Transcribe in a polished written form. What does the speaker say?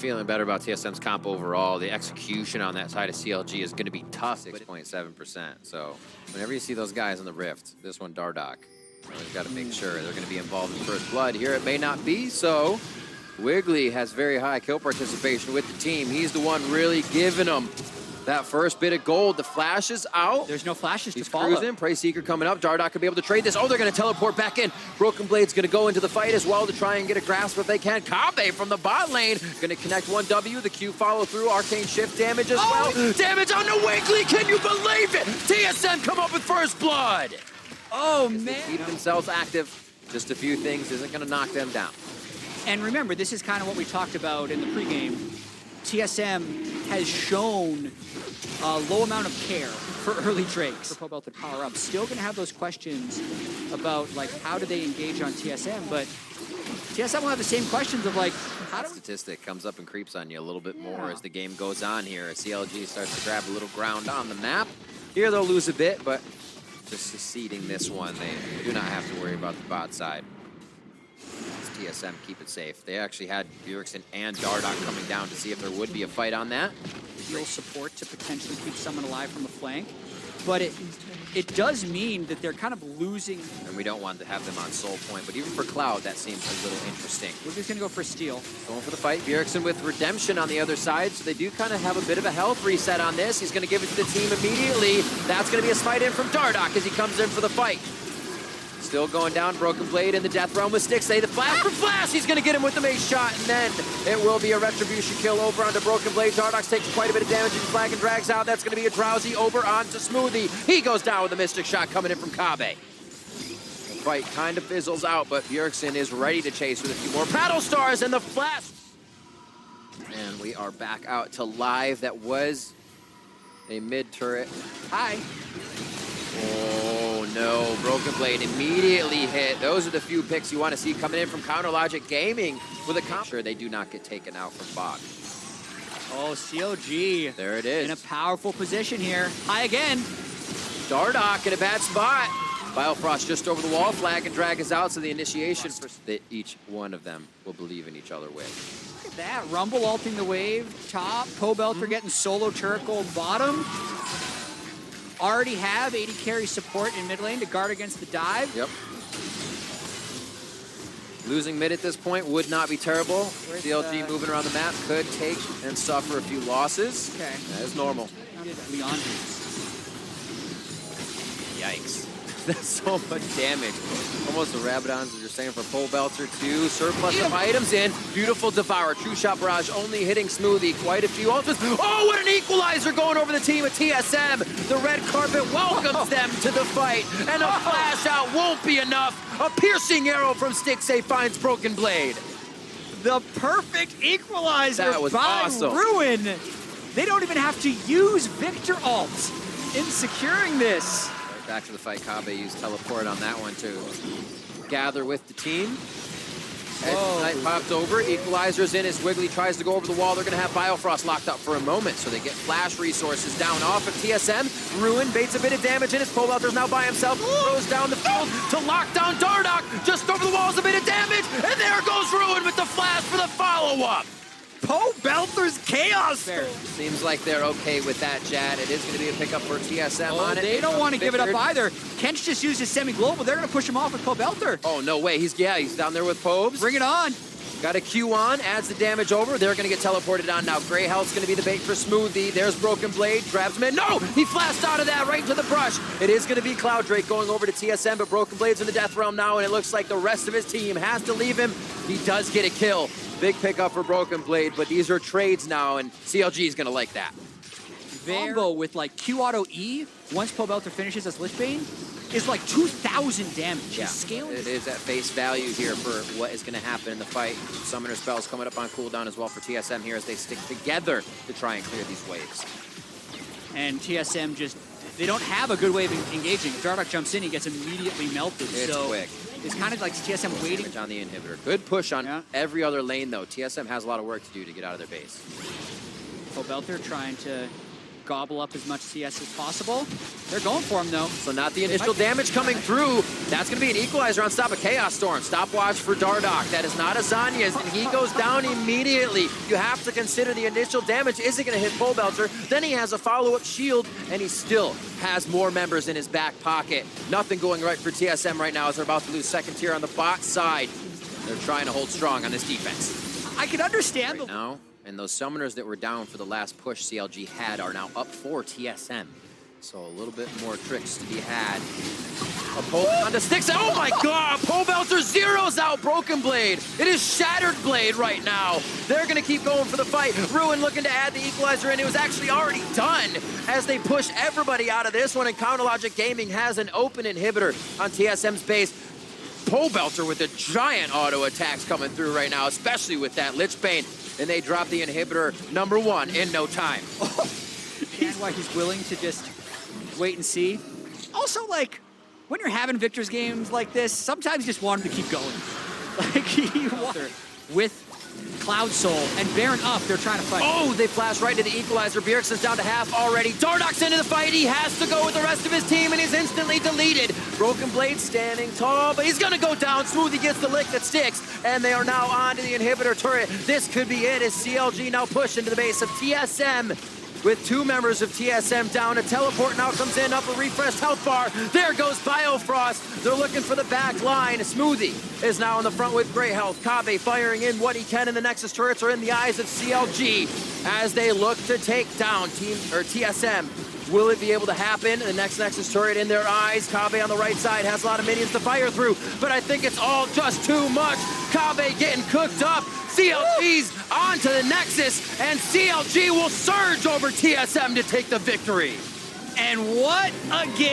feeling better about TSM's comp overall. The execution on that side of CLG is going to be tough, 6.7%. So whenever you see those guys in the Rift, this one, Dardoch, always got to make sure they're going to be involved in first blood. Here it may not be so. Wiggly has very high kill participation with the team. He's the one really giving them that first bit of gold. The flash is out. There's no flashes He's to follow. cruising. Prey Seeker coming up. Dardoch could be able to trade this. Oh, they're going to teleport back in. Broken Blade's going to go into the fight as well to try and get a grasp if they can. Kabe from the bot lane. Going to connect 1W. The Q follow through. Arcane Shift damage as well. Damage on the Wiggly. Can you believe it? TSM come up with first blood. Oh, They man. keep themselves active. Just a few things isn't going to knock them down. And remember, this is kind of what we talked about in the pregame. TSM has shown a low amount of care for early Drakes. For Pobelter to power up. Still going to have those questions about, like, how do they engage on TSM, but TSM will have the same questions of, like, how do we... Statistic comes up and creeps on you a little bit more as the game goes on here. As CLG starts to grab a little ground on the map. Here they'll lose a bit, but just succeeding this one, they do not have to worry about the bot side. TSM keep it safe. They actually had Bjergsen and Dardoch coming down to see if there would be a fight on that. Heal support to potentially keep someone alive from the flank. But it does mean that they're kind of losing. And we don't want to have them on soul point, but even for Cloud, that seems a little interesting. We're just going to go for steal. Going for the fight. Bjergsen with Redemption on the other side, so they do kind of have a bit of a health reset on this. He's going to give it to the team immediately. That's going to be a smite in from Dardoch as he comes in for the fight. Still going down, Broken Blade in the Death Realm with Stixay. The flash for Flash, he's going to get him with the mace shot, and then it will be a Retribution kill over onto Broken Blade. Dardoch takes quite a bit of damage, and Flag and drags out. That's going to be a Drowsy over onto Smoothie. He goes down with a Mystic shot coming in from Kabe. The fight kind of fizzles out, but Bjergsen is ready to chase with a few more Battle Stars, and the Flash. And we are back out to live. That was a mid-turret. Hi. Oh no, Broken Blade immediately hit. Those are the few picks you want to see coming in from Counter Logic Gaming with a comp. Sure, they do not get taken out from bot. Oh, CLG. There it is. In a powerful position here. High again. Dardoch in a bad spot. Biofrost just over the wall. Flag and drag is out, so the initiation that each one of them will believe in each other with. Look at that. Rumble ulting the wave. Top. Pobelter getting solo turret gold bottom. Already have 80 carry support in mid lane to guard against the dive. Yep. Losing mid at this point would not be terrible. CLG moving around the map could take and suffer a few losses. Okay. That is normal. Leon. Yikes. That's so much damage. Almost the Rabadons, as you're saying, for Pobelter too. Surplus of items in. Beautiful Devour. True Shot Barrage only hitting Smoothie. Quite a few ultimates. Oh, what an equalizer going over the team at TSM. The red carpet welcomes them to the fight. And a flash out won't be enough. A piercing arrow from Stixay finds Broken Blade. The perfect equalizer That was by awesome. Ruin. They don't even have to use Victor ult in securing this. Back to the fight. Kabe used teleport on that one to gather with the team. Knight popped over. Equalizer's in as Wiggly tries to go over the wall. They're going to have Biofrost locked up for a moment, so they get flash resources down off of TSM. Ruin baits a bit of damage in his Pobelter's now by himself. Throws down the field to lock down Dardoch. Just over the walls, a bit of damage. And there goes Ruin with the flash for the follow-up. Pobelter's chaos. Seems like they're okay with that, Jad. It is going to be a pickup for TSM on it. They don't want to give it up either. Kench just used his semi-global. They're going to push him off with Pobelter. Oh, no way. He's down there with Pobes. Bring it on. Got a Q on, adds the damage over. They're going to get teleported on now. Grey Health's going to be the bait for Smoothie. There's Broken Blade, grabs him in. No! He flashed out of that right into the brush. It is going to be Cloud Drake going over to TSM, but Broken Blade's in the Death Realm now, and it looks like the rest of his team has to leave him. He does get a kill. Big pickup for Broken Blade, but these are trades now, and CLG is going to like that. Combo with like Q auto E, once Pobelter finishes as Lichbane, is like 2,000 damage. Yeah, scaling. it is at face value here for what is going to happen in the fight. Summoner spells coming up on cooldown as well for TSM here as they stick together to try and clear these waves. And TSM just, they don't have a good way of engaging. If Dardoch jumps in, he gets immediately melted. It's quick. It's kind of like TSM waiting. On the inhibitor. Good push on every other lane, though. TSM has a lot of work to do to get out of their base. Pobelter trying to gobble up as much CS as possible. They're going for him, though. So not the initial damage coming through. That's going to be an equalizer on stop of Chaos Storm. Stopwatch for Dardoch. That is not a Zanya's, and he goes down immediately. You have to consider the initial damage isn't going to hit Pole Belter. Then he has a follow-up shield, and he still has more members in his back pocket. Nothing going right for TSM right now as they're about to lose second tier on the bot side. They're trying to hold strong on this defense. I can understand Right now, and those summoners that were down for the last push CLG had are now up for TSM. So a little bit more tricks to be had. A pole onto sticks. Oh my god! Pole Belter zeroes out Broken Blade. It is Shattered Blade right now. They're going to keep going for the fight. Ruin looking to add the equalizer in. It was actually already done as they push everybody out of this one. And Counterlogic Gaming has an open inhibitor on TSM's base. Pole Belter with the giant auto attacks coming through right now, especially with that Lich Bane. And they drop the inhibitor #1 in no time. That's why he's willing to just wait and see. Also, like, when you're having Victor's games like this, sometimes you just want him to keep going. Like, with Cloud Soul and Baron up, they're trying to fight. Oh, they flash right to the equalizer. Bjergsen's down to half already. Dardoch's into the fight. He has to go with the rest of his team, and he's instantly deleted. Broken Blade standing tall, but he's gonna go down. Smoothie gets the lick that sticks, and they are now on to the inhibitor turret. This could be it as CLG now push into the base of TSM. With 2 members of TSM down, a teleport now comes in, up a refreshed health bar. There goes Biofrost. They're looking for the back line. Smoothie is now in the front with great health. Kabe firing in what he can, and the Nexus turrets are in the eyes of CLG as they look to take down TSM. Will it be able to happen? The next Nexus turret in their eyes. Kabe on the right side has a lot of minions to fire through, but I think it's all just too much. Kabe getting cooked up. CLG's onto the Nexus, and CLG will surge over TSM to take the victory. And what a game.